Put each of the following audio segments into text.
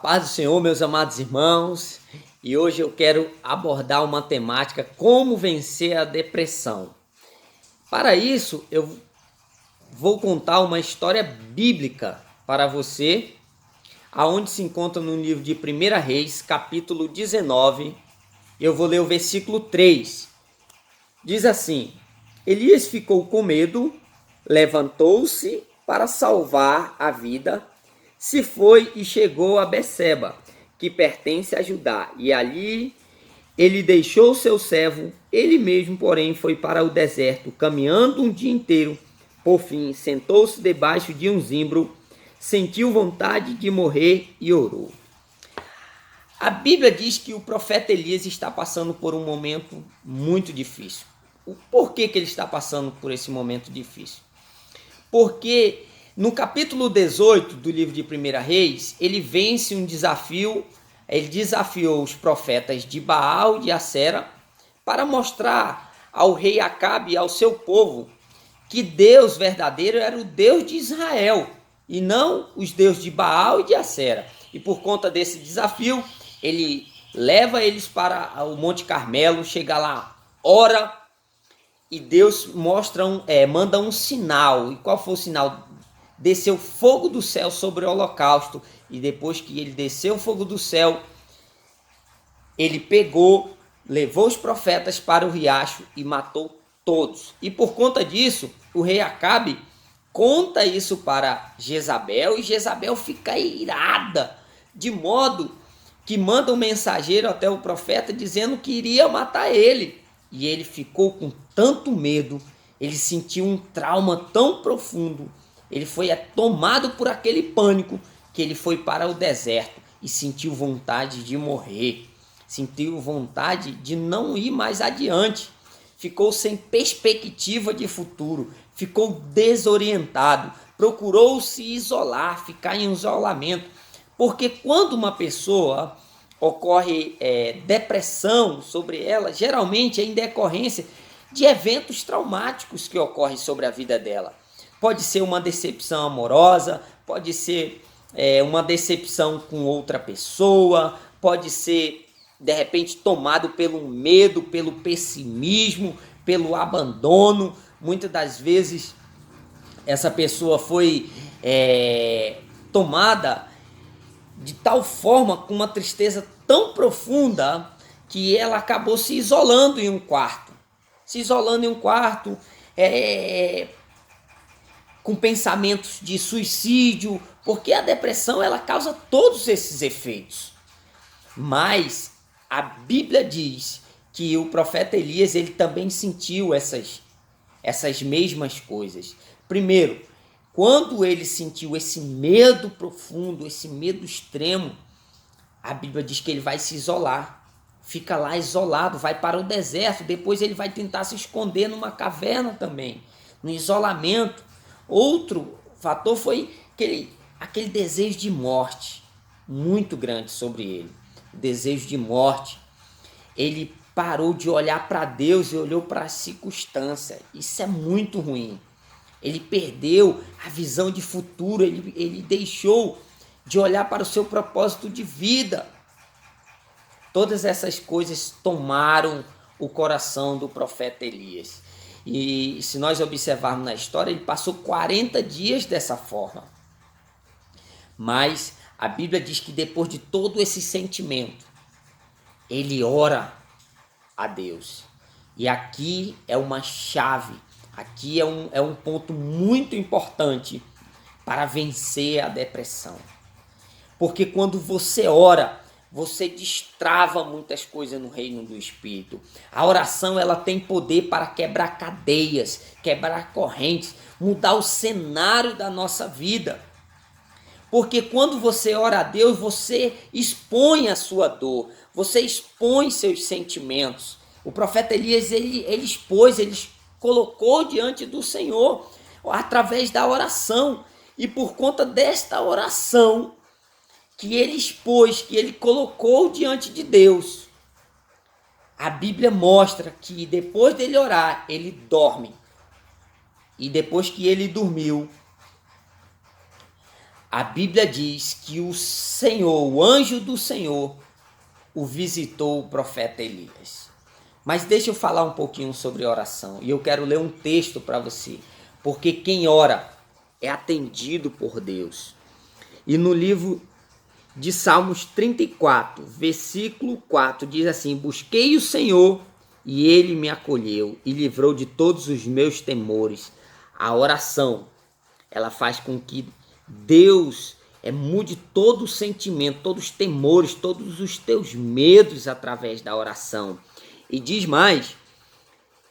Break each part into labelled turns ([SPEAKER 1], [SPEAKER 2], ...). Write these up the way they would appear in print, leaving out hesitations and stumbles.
[SPEAKER 1] paz do Senhor, meus amados irmãos, e hoje eu quero abordar uma temática: como vencer a depressão. Para isso, eu vou contar uma história bíblica para você, aonde se encontra no livro de 1 Reis, capítulo 19. Eu vou ler o versículo 3. Diz assim: Elias ficou com medo, levantou-se para salvar a vida, se foi e chegou a Beceba, que pertence a Judá, e ali ele deixou seu servo. Ele mesmo, porém, foi para o deserto, caminhando um dia inteiro. Por fim, sentou-se debaixo de um zimbro, sentiu vontade de morrer e orou. A Bíblia diz que o profeta Elias está passando por um momento muito difícil. Por que ele está passando por esse momento difícil? Porque no capítulo 18 do livro de 1 Reis, ele vence um desafio. Ele desafiou os profetas de Baal e de Acera para mostrar ao rei Acabe e ao seu povo que Deus verdadeiro era o Deus de Israel e não os deuses de Baal e de Acera. E por conta desse desafio, ele leva eles para o Monte Carmelo, chega lá, ora, e Deus manda um sinal. E qual foi o sinal? Desceu fogo do céu sobre o holocausto. E depois que ele desceu o fogo do céu, ele levou os profetas para o riacho e matou todos. E por conta disso, o rei Acabe conta isso para Jezabel, e Jezabel fica irada, de modo que manda um mensageiro até o profeta dizendo que iria matar ele. E ele ficou com tanto medo, ele sentiu um trauma tão profundo, ele foi tomado por aquele pânico, que ele foi para o deserto e sentiu vontade de morrer, sentiu vontade de não ir mais adiante, ficou sem perspectiva de futuro, ficou desorientado, procurou se isolar, ficar em isolamento, porque quando uma pessoa ocorre depressão sobre ela, geralmente é em decorrência de eventos traumáticos que ocorrem sobre a vida dela. Pode ser uma decepção amorosa, pode ser uma decepção com outra pessoa, pode ser de repente tomado pelo medo, pelo pessimismo, pelo abandono. Muitas das vezes essa pessoa foi tomada de tal forma, com uma tristeza tão profunda, que ela acabou se isolando em um quarto. Com pensamentos de suicídio, porque a depressão ela causa todos esses efeitos. Mas a Bíblia diz que o profeta Elias ele também sentiu essas mesmas coisas. Primeiro, quando ele sentiu esse medo profundo, esse medo extremo, a Bíblia diz que ele vai se isolar, fica lá isolado, vai para o deserto, depois ele vai tentar se esconder numa caverna também, no isolamento. Outro fator foi aquele desejo de morte muito grande sobre ele, o desejo de morte. Ele parou de olhar para Deus e olhou para a circunstância. Isso é muito ruim. Ele perdeu a visão de futuro, ele deixou de olhar para o seu propósito de vida. Todas essas coisas tomaram o coração do profeta Elias. E se nós observarmos na história, ele passou 40 dias dessa forma. Mas a Bíblia diz que depois de todo esse sentimento, ele ora a Deus. E aqui é uma chave, aqui é um ponto muito importante para vencer a depressão. Porque quando você ora, você destrava muitas coisas no reino do Espírito. A oração ela tem poder para quebrar cadeias, quebrar correntes, mudar o cenário da nossa vida. Porque quando você ora a Deus, você expõe a sua dor, você expõe seus sentimentos. O profeta Elias, ele expôs, ele colocou diante do Senhor através da oração. E por conta desta oração que ele expôs, que ele colocou diante de Deus, a Bíblia mostra que depois dele orar, ele dorme. E depois que ele dormiu, A Bíblia diz que o Senhor, o anjo do Senhor, o visitou o profeta Elias. Mas deixa eu falar um pouquinho sobre oração. E eu quero ler um texto para você. Porque quem ora é atendido por Deus. E no livro de Salmos 34, versículo 4, diz assim: busquei o Senhor e ele me acolheu e livrou de todos os meus temores. A oração, ela faz com que Deus mude todo o sentimento, todos os temores, todos os teus medos através da oração. E diz mais,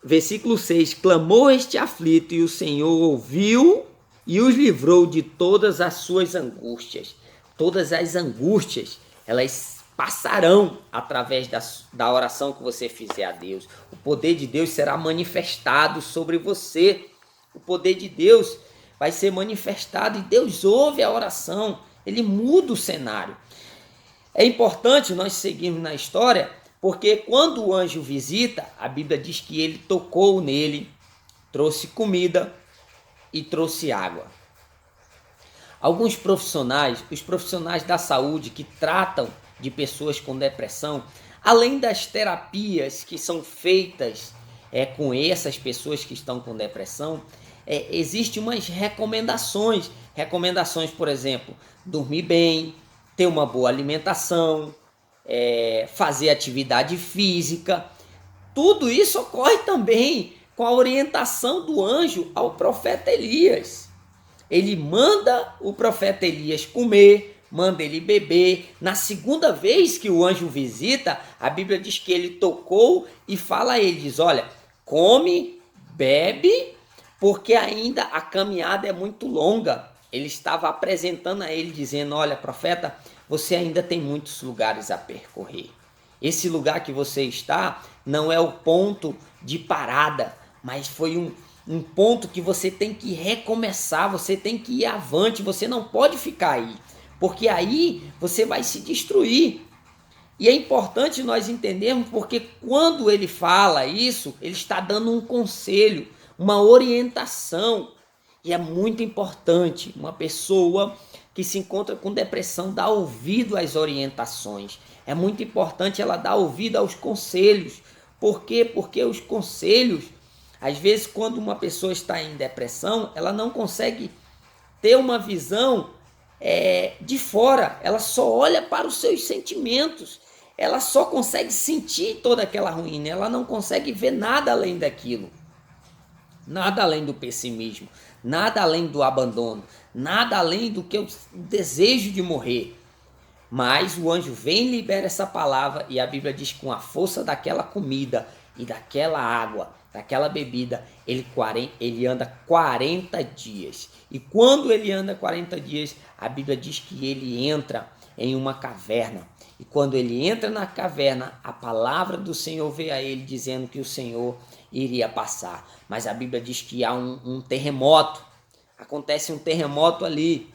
[SPEAKER 1] versículo 6, clamou este aflito e o Senhor ouviu e os livrou de todas as suas angústias. Todas as angústias, elas passarão através da oração que você fizer a Deus. O poder de Deus será manifestado sobre você. O poder de Deus vai ser manifestado e Deus ouve a oração. Ele muda o cenário. É importante nós seguirmos na história, porque quando o anjo visita, a Bíblia diz que ele tocou nele, trouxe comida e trouxe água. Alguns profissionais, os profissionais da saúde que tratam de pessoas com depressão, além das terapias que são feitas com essas pessoas que estão com depressão, existem umas recomendações. Recomendações, por exemplo, dormir bem, ter uma boa alimentação, fazer atividade física. Tudo isso ocorre também com a orientação do anjo ao profeta Elias. Ele manda o profeta Elias comer, manda ele beber. Na segunda vez que o anjo visita, a Bíblia diz que ele tocou e fala a ele, diz, olha, come, bebe, porque ainda a caminhada é muito longa. Ele estava apresentando a ele, dizendo, olha, profeta, você ainda tem muitos lugares a percorrer. Esse lugar que você está não é o ponto de parada, mas foi um ponto que você tem que recomeçar, você tem que ir avante, você não pode ficar aí, porque aí você vai se destruir. E é importante nós entendermos, porque quando ele fala isso, ele está dando um conselho, uma orientação, e é muito importante uma pessoa que se encontra com depressão dar ouvido às orientações. É muito importante ela dar ouvido aos conselhos. Por quê? Porque os conselhos, às vezes, quando uma pessoa está em depressão, ela não consegue ter uma visão de fora. Ela só olha para os seus sentimentos. Ela só consegue sentir toda aquela ruína. Ela não consegue ver nada além daquilo. Nada além do pessimismo. Nada além do abandono. Nada além do que o desejo de morrer. Mas o anjo vem e libera essa palavra. E a Bíblia diz que com a força daquela comida e daquela água, daquela bebida, ele anda 40 dias. E quando ele anda 40 dias, a Bíblia diz que ele entra em uma caverna. E quando ele entra na caverna, a palavra do Senhor veio a ele dizendo que o Senhor iria passar. Mas a Bíblia diz que há um terremoto. Acontece um terremoto ali.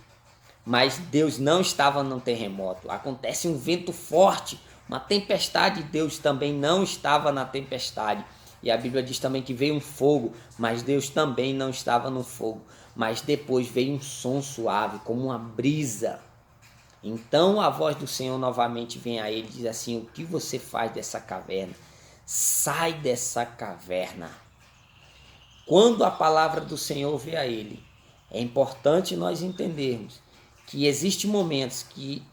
[SPEAKER 1] Mas Deus não estava no terremoto. Acontece um vento forte, uma tempestade. Deus também não estava na tempestade. E a Bíblia diz também que veio um fogo, mas Deus também não estava no fogo. Mas depois veio um som suave, como uma brisa. Então a voz do Senhor novamente vem a ele e diz assim, o que você faz dessa caverna? Sai dessa caverna. Quando a palavra do Senhor vem a ele, é importante nós entendermos que existem momentos que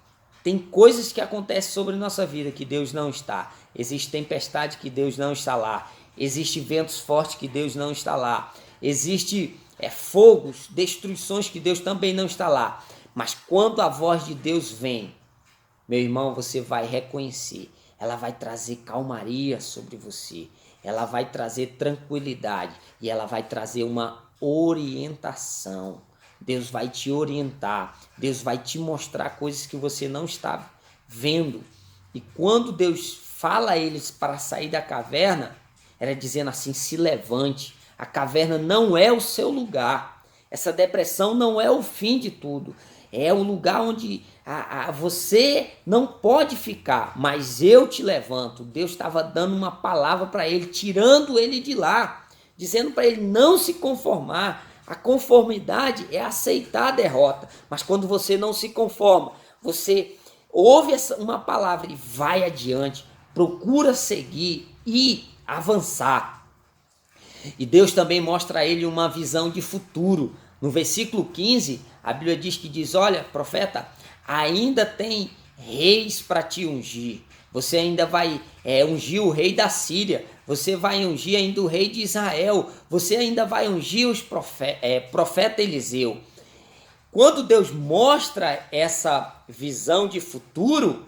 [SPEAKER 1] tem coisas que acontecem sobre nossa vida que Deus não está. Existe tempestade que Deus não está lá. Existe ventos fortes que Deus não está lá. Existe fogos, destruições que Deus também não está lá. Mas quando a voz de Deus vem, meu irmão, você vai reconhecer. Ela vai trazer calmaria sobre você. Ela vai trazer tranquilidade. E ela vai trazer uma orientação. Deus vai te orientar. Deus vai te mostrar coisas que você não está vendo. E quando Deus fala a eles para sair da caverna, era dizendo assim, se levante. A caverna não é o seu lugar. Essa depressão não é o fim de tudo. É o lugar onde você não pode ficar, mas eu te levanto. Deus estava dando uma palavra para ele, tirando ele de lá, dizendo para ele não se conformar. A conformidade é aceitar a derrota, mas quando você não se conforma, você ouve uma palavra e vai adiante, procura seguir e avançar. E Deus também mostra a ele uma visão de futuro. No versículo 15, a Bíblia diz, olha, profeta, ainda tem reis para te ungir. Você ainda vai ungir o rei da Síria, você vai ungir ainda o rei de Israel, você ainda vai ungir os profeta Eliseu. Quando Deus mostra essa visão de futuro,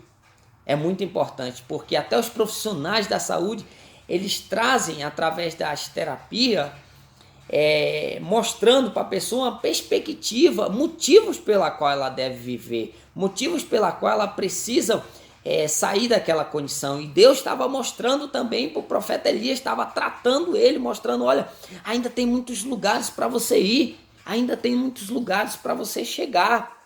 [SPEAKER 1] é muito importante, porque até os profissionais da saúde, eles trazem através das terapias, mostrando para a pessoa uma perspectiva, motivos pela qual ela deve viver, motivos pela qual ela precisa sair daquela condição. E Deus estava mostrando também para o profeta Elias, estava tratando ele, mostrando, olha, ainda tem muitos lugares para você ir, ainda tem muitos lugares para você chegar.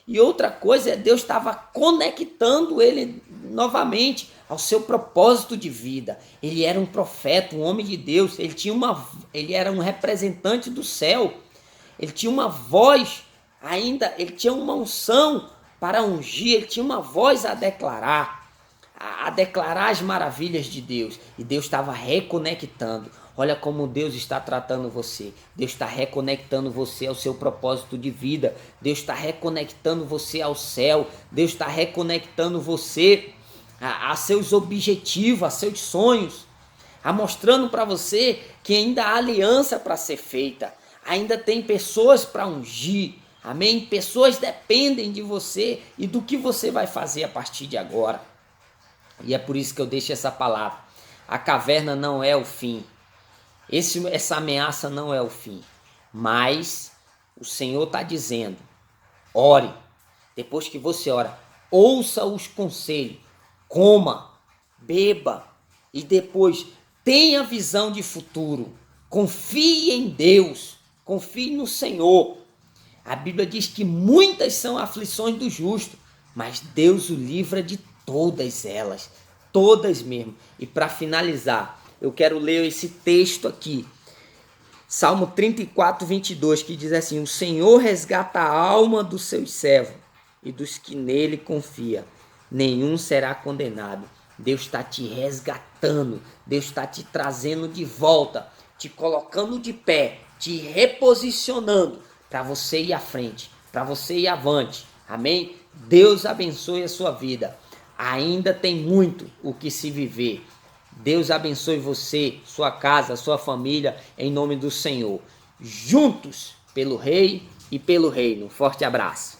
[SPEAKER 1] E outra coisa, Deus estava conectando ele novamente ao seu propósito de vida. Ele era um profeta, um homem de Deus, ele era um representante do céu, ele tinha uma voz ainda, ele tinha uma unção para ungir, ele tinha uma voz a declarar as maravilhas de Deus. E Deus estava reconectando. Olha como Deus está tratando você. Deus está reconectando você ao seu propósito de vida. Deus está reconectando você ao céu. Deus está reconectando você a seus objetivos, a seus sonhos. Mostrando para você que ainda há aliança para ser feita. Ainda tem pessoas para ungir. Amém? Pessoas dependem de você e do que você vai fazer a partir de agora. E é por isso que eu deixo essa palavra. A caverna não é o fim. Essa ameaça não é o fim. Mas o Senhor está dizendo, ore. Depois que você ora, ouça os conselhos. Coma, beba e depois tenha visão de futuro. Confie em Deus. Confie no Senhor. A Bíblia diz que muitas são aflições do justo, mas Deus o livra de todas elas, todas mesmo. E para finalizar, eu quero ler esse texto aqui, Salmo 34, 22, que diz assim, o Senhor resgata a alma dos seus servos e dos que nele confia, nenhum será condenado. Deus está te resgatando, Deus está te trazendo de volta, te colocando de pé, te reposicionando, para você ir à frente, para você ir avante. Amém? Deus abençoe a sua vida. Ainda tem muito o que se viver. Deus abençoe você, sua casa, sua família, em nome do Senhor. Juntos pelo Rei e pelo Reino. Forte abraço.